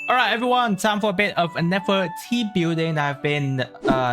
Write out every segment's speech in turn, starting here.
Alright everyone, time for a bit of a Nefer team building. I've been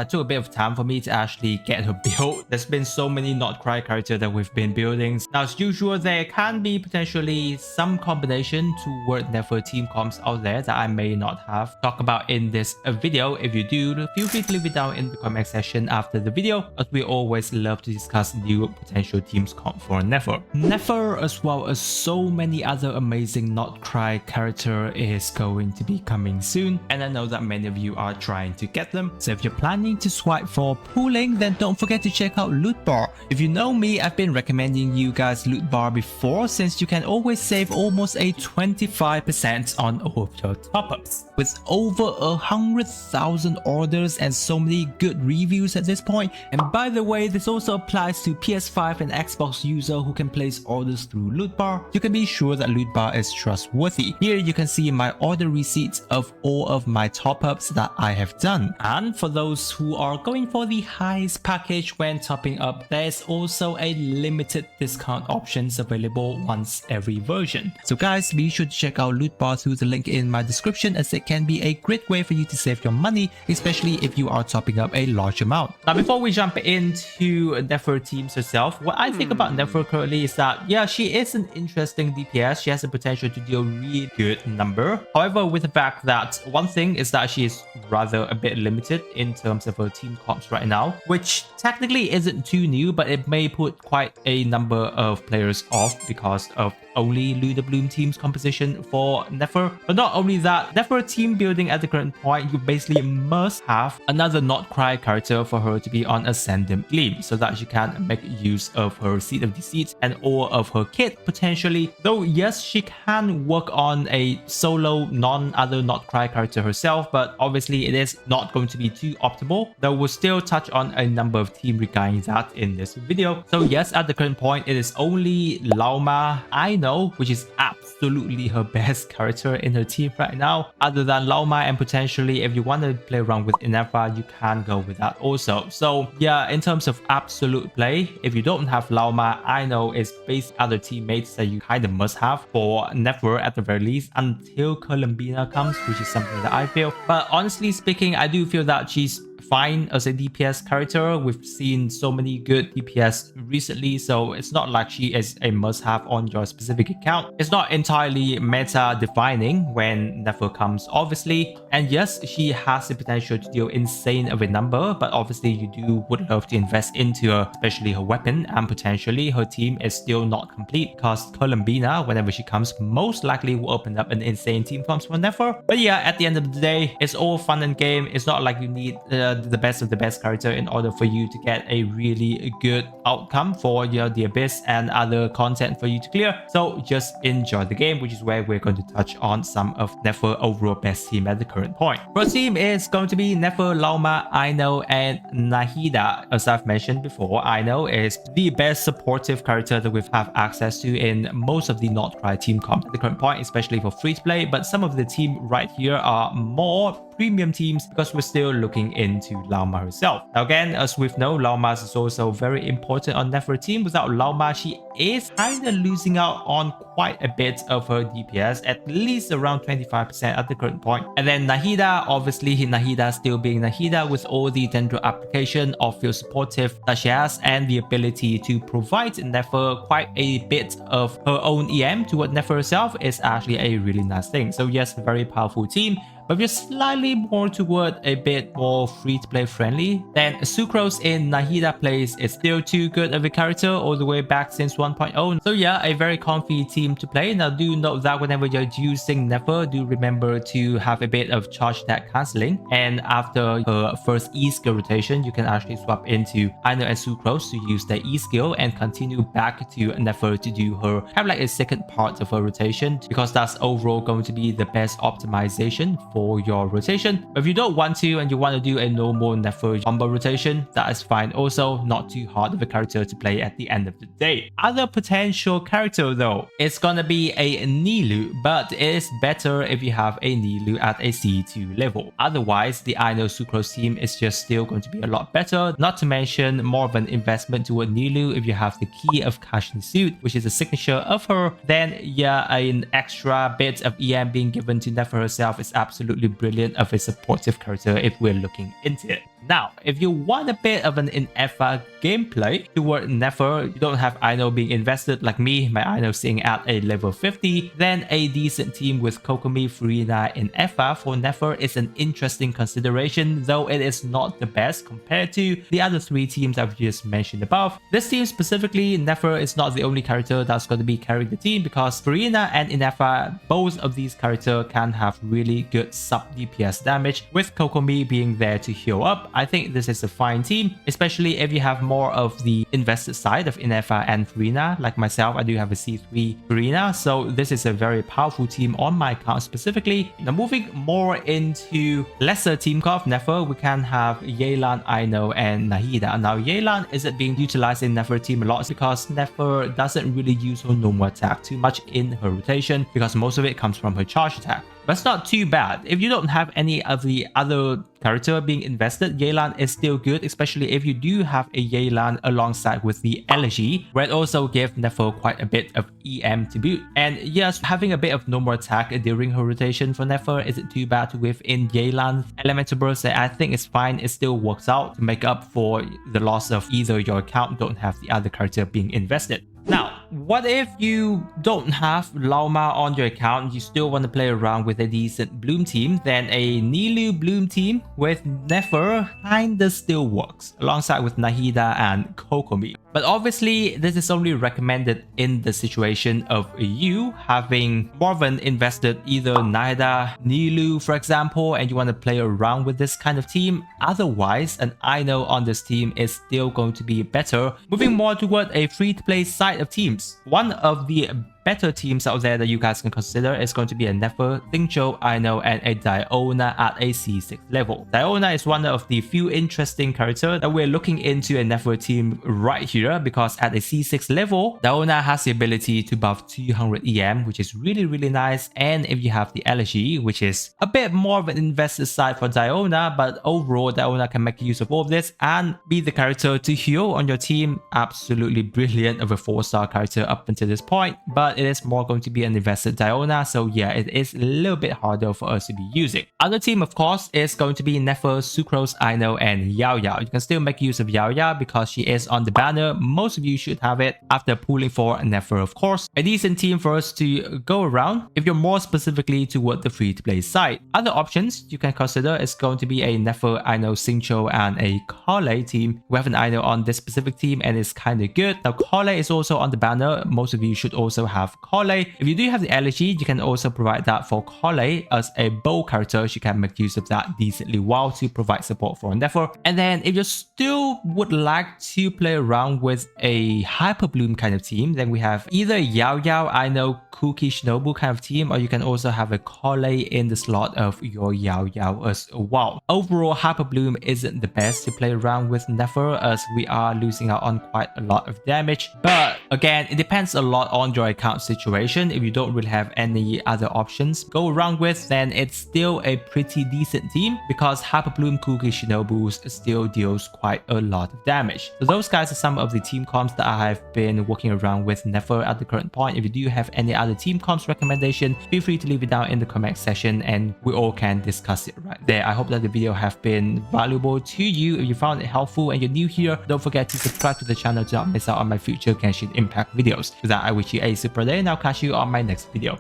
took a bit of time for me to actually get her built. There's been so many not cry characters that we've been building. Now as usual, there can be potentially some combination toward Nefer team comps out there that I may not have talk about in this video. If you do, feel free to leave it down in the comment section after the video, as we always love to discuss new potential teams comp for Nefer. Nefer, as well as so many other amazing not cry character, is going to be coming soon, and I know that many of you are trying to get them. So if you're planning to swipe for pooling, then don't forget to check out Loot Bar. If you know me, I've been recommending you guys Loot Bar before, since you can always save almost a 25% on all of your top-ups. With over 100,000 orders and so many good reviews at this point. And by the way, this also applies to PS5 and Xbox user who can place orders through Loot Bar. You can be sure that Loot Bar is trustworthy. Here you can see my order receipts of all of my top-ups that I have done. And for those who are going for the highest package when topping up, there's also a limited discount options available once every version. So guys, be sure to check out Loot Bar through the link in my description, as it can be a great way for you to save your money, especially if you are topping up a large amount. Now before we jump into Nefer teams herself, what I think about Nefer currently is that yeah, she is an interesting DPS. She has the potential to deal really good number. However, with the fact that one thing is that she is rather a bit limited in terms of her team comps right now, which technically isn't too new, but it may put quite a number of players off because of only Lunar Bloom team's composition for Nefer. But not only that, Nefer team building at the current point, you basically must have another not cry character for her to be on Ascendant Gleam, so that she can make use of her Seed of Deceit and all of her kit potentially. Though yes, she can work on a solo other not cry character herself, but obviously it is not going to be too optimal. Though we'll still touch on a number of teams regarding that in this video. So yes, at the current point, it is only Lauma I know, which is absolutely her best character in her team right now. Other than Lauma, and potentially if you want to play around with Nefer, you can go with that also. So yeah, in terms of absolute play, if you don't have Lauma, I know it's based other teammates that you kind of must have for Nefer at the very least until Columbina comes, which is something that I feel. But honestly speaking, I do feel that she's fine as a DPS character. We've seen so many good DPS recently, so it's not like she is a must-have on your specific account. It's not entirely meta defining when Nefer comes, obviously. And yes, she has the potential to deal insane of a number, but obviously you would love to invest into her, especially her weapon, and potentially her team is still not complete because Columbina, whenever she comes, most likely will open up an insane team comps for Nefer. But yeah, at the end of the day, it's all fun and game. It's not like you need the best of the best character in order for you to get a really good outcome for the Abyss and other content for you to clear. So just enjoy the game, which is where we're going to touch on some of Nefer overall best team at the current point. First team is going to be Nefer, Lauma, Aino, and Nahida. As I've mentioned before, Aino is the best supportive character that we have access to in most of the not cry team comp at the current point, especially for free to play. But some of the team right here are more premium teams because we're still looking into Lauma herself. Now again, as we know, Lauma is also very important on Nefer team. Without Lauma, she is kind of losing out on quite a bit of her DPS, at least around 25% at the current point. And then Nahida, obviously Nahida still being Nahida with all the Dendro application of field supportive that she has and the ability to provide Nefer quite a bit of her own EM toward Nefer herself is actually a really nice thing. So yes, very powerful team. But if you're slightly more toward a bit more free-to-play friendly, then Sucrose in Nahida plays is still too good of a character all the way back since 1.0. So yeah, a very comfy team to play. Now do note that whenever you're using Nefer, do remember to have a bit of charge attack cancelling. And after her first E skill rotation, you can actually swap into Aino and Sucrose to use their E skill and continue back to Nefer to do her kind of like a second part of her rotation, because that's overall going to be the best optimization for your rotation. But if you don't want to and you want to do a normal Nefer combo rotation, that is fine also, not too hard of a character to play at the end of the day. Other potential character though, it's gonna be a Nilou, but it is better if you have a Nilou at a C2 level. Otherwise, the I Know Sucrose team is just still going to be a lot better, not to mention more of an investment toward Nilou if you have the Key of Kashin suit, which is a signature of her. Then yeah, an extra bit of EM being given to Nefer herself is absolutely brilliant of a supportive character if we're looking into it. Now, if you want a bit of an NFA gameplay toward Nefer, you don't have I Know being invested like me, my I Know sitting at a level 50, then a decent team with Kokomi, Furina, and NFA for Nefer is an interesting consideration, though it is not the best compared to the other three teams I've just mentioned above. This team specifically, Nefer is not the only character that's going to be carrying the team because Furina and NFA, both of these characters can have really good sub DPS damage, with Kokomi being there to heal up. I think this is a fine team, especially if you have more of the invested side of Nefer and Furina. Like myself, I do have a C3 Furina, so this is a very powerful team on my account specifically. Now moving more into lesser team of Nefer, we can have Yelan, I Know, and Nahida. Now Yelan isn't being utilized in Nefer team a lot because Nefer doesn't really use her normal attack too much in her rotation because most of it comes from her charge attack. But it's not too bad. If you don't have any of the other character being invested, Yelan is still good, especially if you do have a Yelan alongside with the Elegy, where it also gives Nefer quite a bit of EM to boot. And yes, having a bit of normal attack during her rotation for Nefer isn't too bad within Yelan's elemental burst. I think it's fine. It still works out to make up for the loss of either your account don't have the other character being invested. Now, what if you don't have Lauma on your account, you still want to play around with a decent Bloom team? Then a Nilou Bloom team with Nefer kinda still works, alongside with Nahida and Kokomi. But obviously, this is only recommended in the situation of you having more of an invested either Nahida, Nilou for example, and you want to play around with this kind of team. Otherwise, an I Know on this team is still going to be better. Moving more toward a free-to-play side of teams, one of the better teams out there that you guys can consider is going to be a Nefer, Xingqiu, I Know, and a Diona at a C6 level. Diona is one of the few interesting characters that we're looking into a Nefer team right here because at a C6 level, Diona has the ability to buff 200 EM, which is really nice. And if you have the Elegy, which is a bit more of an invested side for Diona, but overall Diona can make use of all of this and be the character to heal on your team. Absolutely brilliant of a 4-star character up until this point, but it is more going to be an invested Diona, so yeah, it is a little bit harder for us to be using. Other team, of course, is going to be Nefer, Sucrose, I Know, and Yao Yao. You can still make use of Yao Yao because she is on the banner. Most of you should have it after pulling for Nefer, of course. A decent team for us to go around if you're more specifically toward the free-to-play side. Other options you can consider is going to be a Nefer, I Know, Xingqiu, and a Kale team. We have an I Know on this specific team and it's kind of good. Now Kale is also on the banner. Most of you should also have Kale. If you do have the Elegy, you can also provide that for Kale as a bow character. She can make use of that decently well to provide support for Nefer. And then if you still would like to play around with a Hyper Bloom kind of team, then we have either Yao Yao, I Know, Kuki, Shinobu kind of team, or you can also have a Kale in the slot of your Yao Yao as well. Overall, Hyper Bloom isn't the best to play around with Nefer as we are losing out on quite a lot of damage. But again, it depends a lot on your account situation. If you don't really have any other options go around with, then it's still a pretty decent team because Hyper Bloom, Kuki, Shinobu still deals quite a lot of damage. So those guys are some of the team comps that I have been working around with Nefer at the current point. If you do have any other team comps recommendation, feel free to leave it down in the comment section and we all can discuss it right there. I hope that the video have been valuable to you. If you found it helpful and you're new here, don't forget to subscribe to the channel to not miss out on my future Genshin Impact videos. With that, I wish you a super day and I'll catch you on my next video.